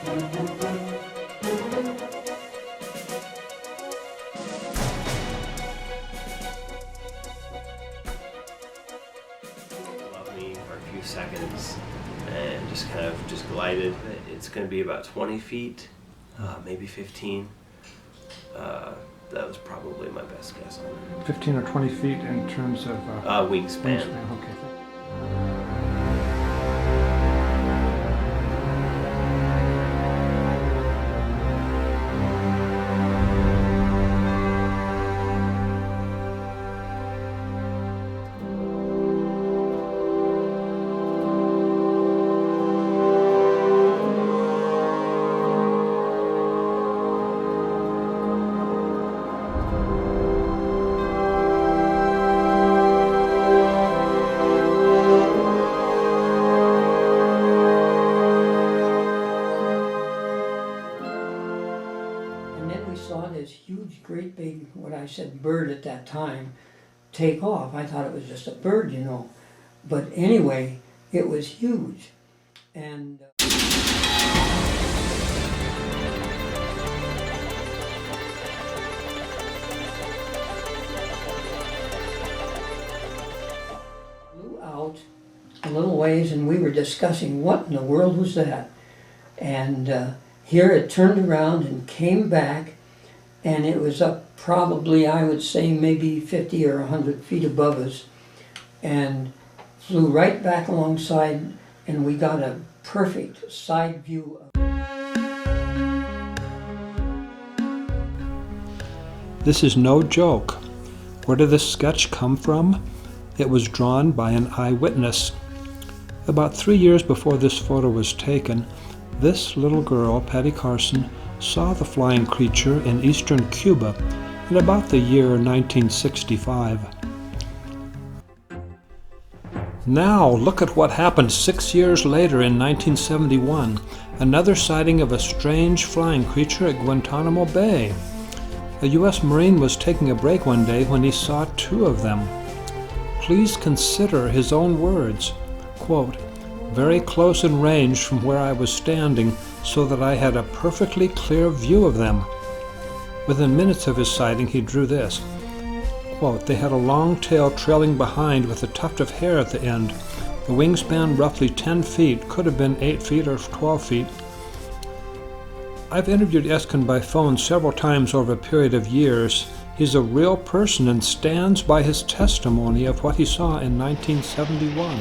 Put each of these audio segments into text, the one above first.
For a few seconds and just kind of glided. It's going to be about 20 feet, maybe 15. That was probably my best guess on it. 15 or 20 feet in terms of wingspan. Okay. Great big, what I said, bird at that time, take off. I thought it was just a bird, you know. But anyway, it was huge. And flew out a little ways, and we were discussing what in the world was that. And here it turned around and came back. And it was up probably, I would say, maybe 50 or 100 feet above us, and flew right back alongside, and we got a perfect side view of. This is no joke. Where did this sketch come from? It was drawn by an eyewitness. About 3 years before this photo was taken, this little girl, Patty Carson, saw the flying creature in eastern Cuba in about the year 1965. Now look at what happened 6 years later in 1971, another sighting of a strange flying creature at Guantanamo Bay. A U.S. Marine was taking a break one day when he saw 2 of them. Please consider his own words, quote, "Very close in range from where I was standing, so that I had a perfectly clear view of them." Within minutes of his sighting, he drew this, quote, "They had a long tail trailing behind with a tuft of hair at the end. The wingspan roughly 10 feet, could have been 8 feet or 12 feet. I've interviewed Eskin by phone several times over a period of years. He's a real person and stands by his testimony of what he saw in 1971.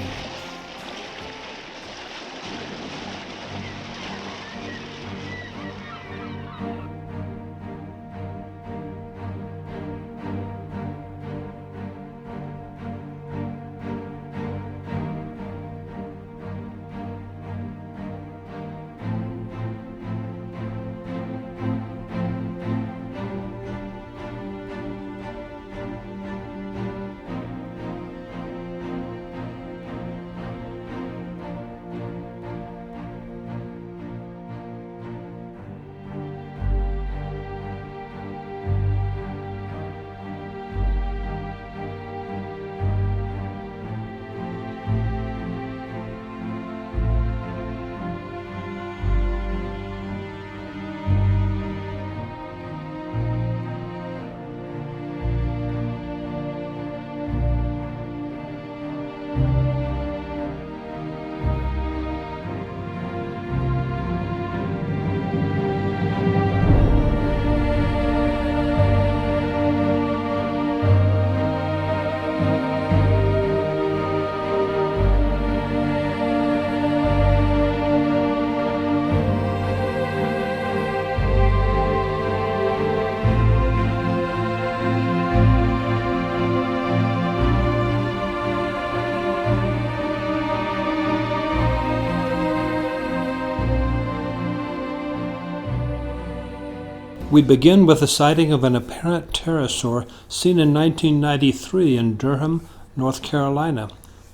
We begin with a sighting of an apparent pterosaur seen in 1993 in Durham, North Carolina.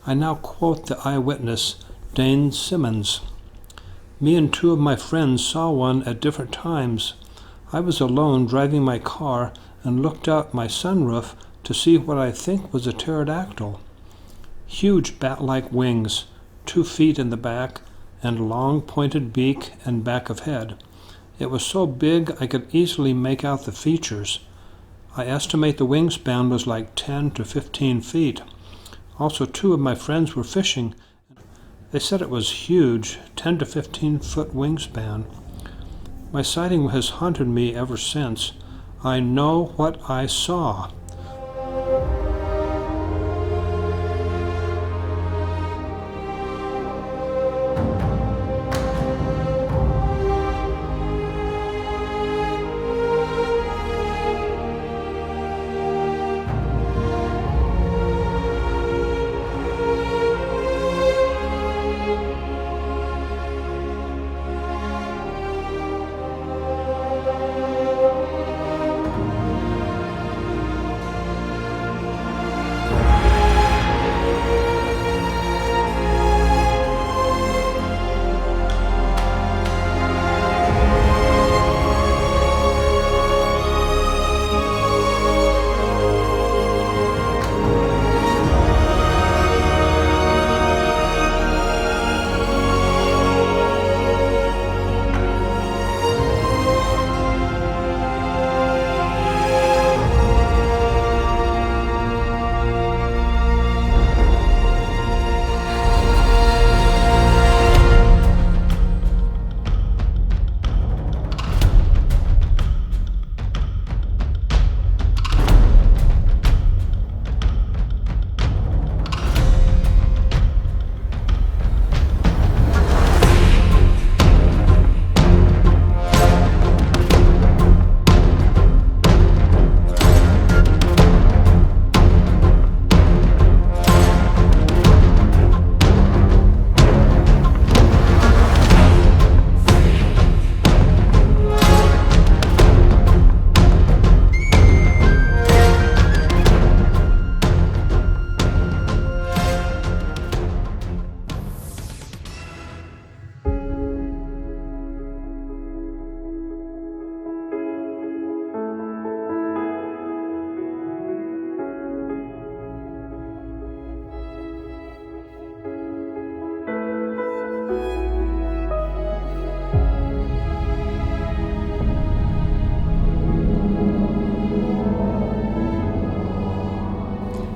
I now quote the eyewitness, Dane Simmons. "Me and 2 of my friends saw one at different times. I was alone driving my car and looked out my sunroof to see what I think was a pterodactyl. Huge bat-like wings, 2 feet in the back, and long pointed beak and back of head. It was so big I could easily make out the features. I estimate the wingspan was like 10 to 15 feet. Also, 2 of my friends were fishing. They said it was huge, 10 to 15 foot wingspan. My sighting has haunted me ever since. I know what I saw.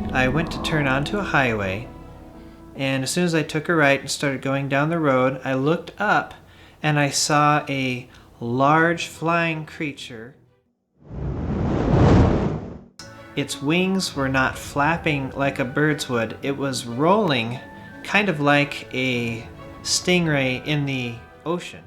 I went to turn onto a highway, and as soon as I took a right and started going down the road, I looked up and I saw a large flying creature. Its wings were not flapping like a bird's would. It was rolling kind of like a stingray in the ocean.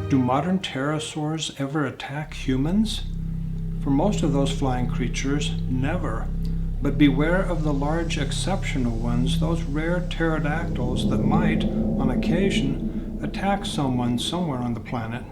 Do modern pterosaurs ever attack humans? For most of those flying creatures, never. But beware of the large exceptional ones, those rare pterodactyls that might, on occasion, attack someone somewhere on the planet.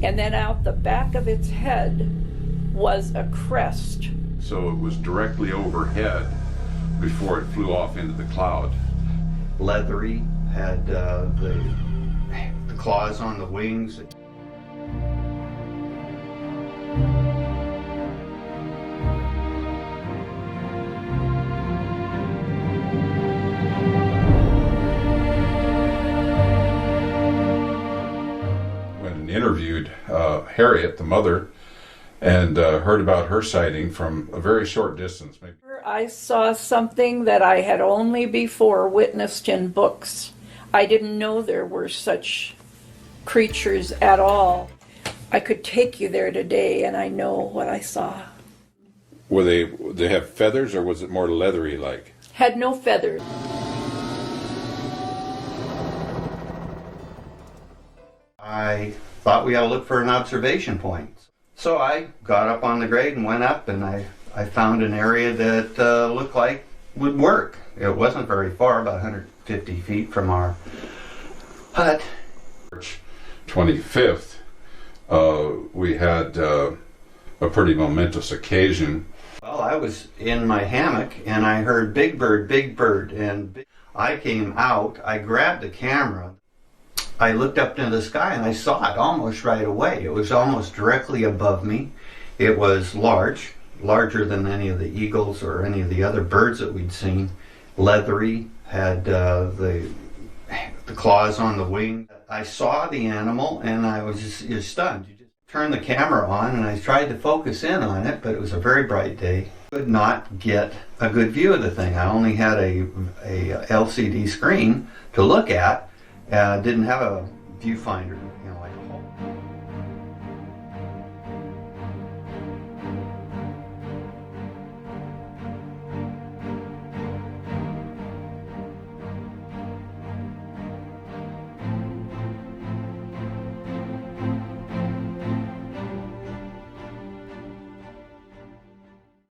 And then out the back of its head was a crest. So it was directly overhead before it flew off into the cloud. Leathery, had the claws on the wings. interviewed Harriet, the mother, and heard about her sighting from a very short distance. Maybe. I saw something that I had only before witnessed in books. I didn't know there were such creatures at all. I could take you there today and I know what I saw. Were they have feathers, or was it more leathery like? Had no feathers. I thought we ought to look for an observation point. So I got up on the grade and went up, and I found an area that looked like would work. It wasn't very far, about 150 feet from our hut. March 25th, we had a pretty momentous occasion. Well, I was in my hammock and I heard big bird, and I came out, I grabbed the camera, I looked up into the sky and I saw it almost right away. It was almost directly above me. It was larger than any of the eagles or any of the other birds that we'd seen. Leathery, had the claws on the wing. I saw the animal and I was just stunned. You just turn the camera on and I tried to focus in on it, but it was a very bright day. I could not get a good view of the thing. I only had a LCD screen to look at. Didn't have a viewfinder, like